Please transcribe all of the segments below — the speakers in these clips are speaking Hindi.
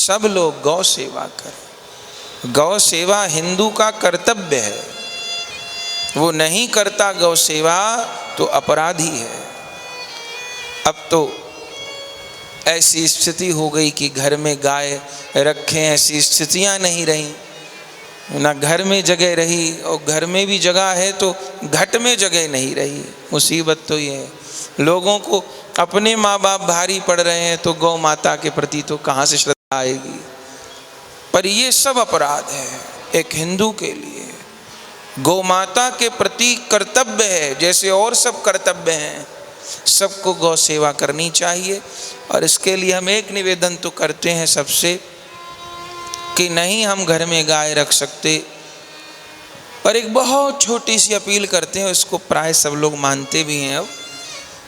सब लोग गौ सेवा करें। गौ सेवा हिंदू का कर्तव्य है, वो नहीं करता गौ सेवा तो अपराधी है। अब तो ऐसी स्थिति हो गई कि घर में गाय रखें ऐसी स्थितियां नहीं रही, ना घर में जगह रही, और घर में भी जगह है तो घट में जगह नहीं रही। मुसीबत तो ये है, लोगों को अपने माँ बाप भारी पड़ रहे हैं तो गौ माता के प्रति तो कहाँ से श्रद्धा आएगी। पर ये सब अपराध है एक हिंदू के लिए। गौ माता के प्रति कर्तव्य है, जैसे और सब कर्तव्य हैं, सबको गौ सेवा करनी चाहिए। और इसके लिए हम एक निवेदन तो करते हैं सबसे कि नहीं हम घर में गाय रख सकते, पर एक बहुत छोटी सी अपील करते हैं, उसको प्राय सब लोग मानते भी हैं अब,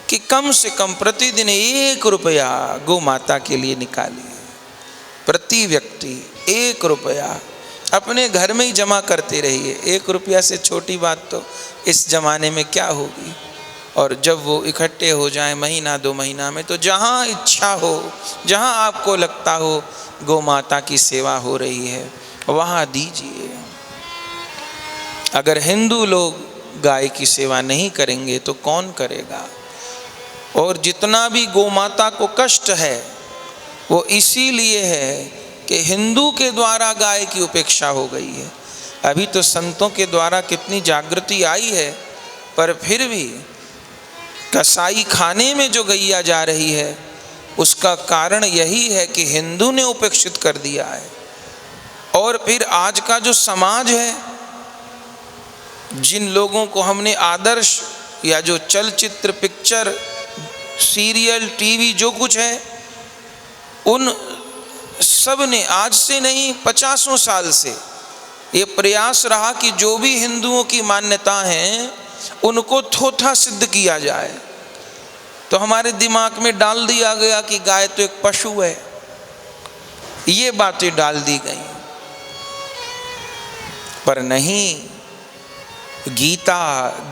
कि कम से कम प्रतिदिन 1 रुपया गौ माता के लिए निकालिए। प्रति व्यक्ति 1 रुपया अपने घर में ही जमा करते रहिए। 1 रुपया से छोटी बात तो इस जमाने में क्या होगी। और जब वो इकट्ठे हो जाएं महीना 2 महीना में, तो जहाँ इच्छा हो, जहाँ आपको लगता हो गौ माता की सेवा हो रही है, वहाँ दीजिए। अगर हिंदू लोग गाय की सेवा नहीं करेंगे तो कौन करेगा। और जितना भी गौ माता को कष्ट है वो इसीलिए है कि हिंदू के द्वारा गाय की उपेक्षा हो गई है। अभी तो संतों के द्वारा कितनी जागृति आई है, पर फिर भी कसाई खाने में जो गैया जा रही है उसका कारण यही है कि हिंदू ने उपेक्षित कर दिया है। और फिर आज का जो समाज है, जिन लोगों को हमने आदर्श या जो चलचित्र पिक्चर सीरियल टीवी जो कुछ है, उन सब ने आज से नहीं 50 साल से ये प्रयास रहा कि जो भी हिंदुओं की मान्यता हैं उनको थोथा सिद्ध किया जाए। तो हमारे दिमाग में डाल दिया गया कि गाय तो एक पशु है, ये बातें डाल दी गई। पर नहीं, गीता,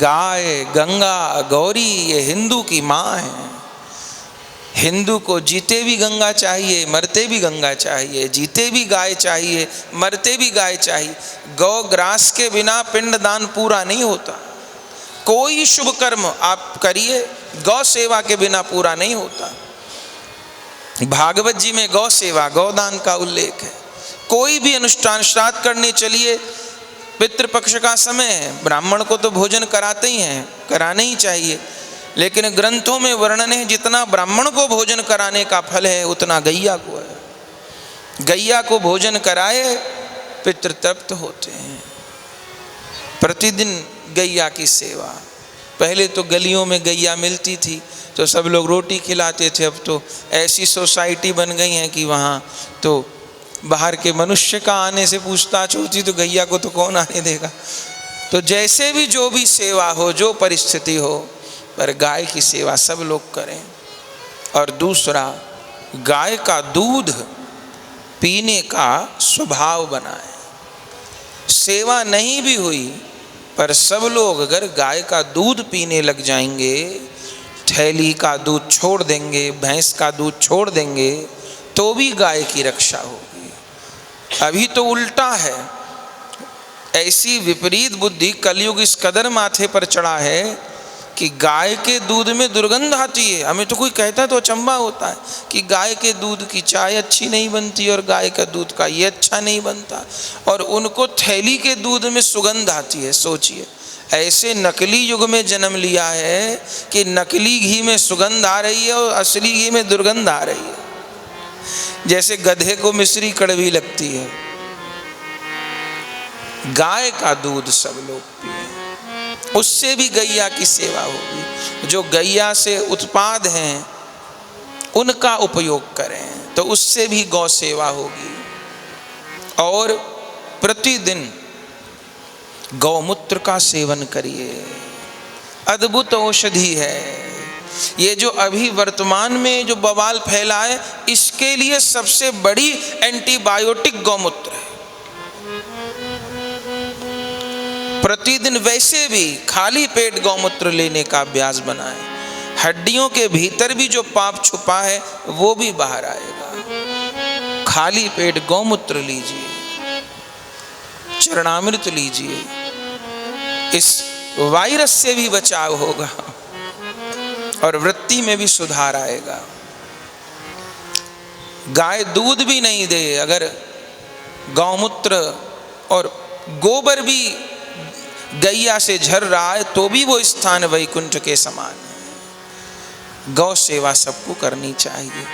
गाय, गंगा, गौरी ये हिंदू की माँ है। हिंदू को जीते भी गंगा चाहिए, मरते भी गंगा चाहिए, जीते भी गाय चाहिए, मरते भी गाय चाहिए। गौ ग्रास के बिना पिंडदान पूरा नहीं होता। कोई शुभ कर्म आप करिए, गौ सेवा के बिना पूरा नहीं होता। भागवत जी में गौ सेवा, गौदान का उल्लेख है। कोई भी अनुष्ठान, श्राद्ध करने चलिए, पितृपक्ष का समय है, ब्राह्मण को तो भोजन कराते ही हैं, कराने ही चाहिए। लेकिन ग्रंथों में वर्णन है जितना ब्राह्मण को भोजन कराने का फल है उतना गैया को है। गैया को भोजन कराए पितृ तृप्त होते हैं। प्रतिदिन गैया की सेवा। पहले तो गलियों में गैया मिलती थी तो सब लोग रोटी खिलाते थे। अब तो ऐसी सोसाइटी बन गई है कि वहाँ तो बाहर के मनुष्य का आने से पूछताछ होती, तो गैया को तो कौन आने देगा। तो जैसे भी जो भी सेवा हो, जो परिस्थिति हो, पर गाय की सेवा सब लोग करें। और दूसरा, गाय का दूध पीने का स्वभाव बनाएं। सेवा नहीं भी हुई पर सब लोग अगर गाय का दूध पीने लग जाएंगे, थैली का दूध छोड़ देंगे, भैंस का दूध छोड़ देंगे, तो भी गाय की रक्षा होगी। अभी तो उल्टा है। ऐसी विपरीत बुद्धि कलयुग इस कदर माथे पर चढ़ा है कि गाय के दूध में दुर्गंध आती है। हमें तो कोई कहता है तो अचंभा होता है कि गाय के दूध की चाय अच्छी नहीं बनती और गाय का दूध का ये अच्छा नहीं बनता, और उनको थैली के दूध में सुगंध आती है। सोचिए, ऐसे नकली युग में जन्म लिया है कि नकली घी में सुगंध आ रही है और असली घी में दुर्गंध आ रही है। जैसे गधे को मिश्री कड़वी लगती है। गाय का दूध सब लोग पिए, उससे भी गैया की सेवा होगी। जो गैया से उत्पाद हैं उनका उपयोग करें तो उससे भी गौ सेवा होगी। और प्रतिदिन गौमूत्र का सेवन करिए, अद्भुत औषधि है। ये जो अभी वर्तमान में जो बवाल फैला है, इसके लिए सबसे बड़ी एंटीबायोटिक गौमूत्र है। प्रतिदिन वैसे भी खाली पेट गौमूत्र लेने का अभ्यास बनाएं। हड्डियों के भीतर भी जो पाप छुपा है वो भी बाहर आएगा। खाली पेट गौमूत्र लीजिए, चरणामृत लीजिए, इस वायरस से भी बचाव होगा और वृत्ति में भी सुधार आएगा। गाय दूध भी नहीं दे, अगर गौमूत्र और गोबर भी गैया से झर रहा है तो भी वो स्थान वैकुंठ के समान है। गौ सेवा सबको करनी चाहिए।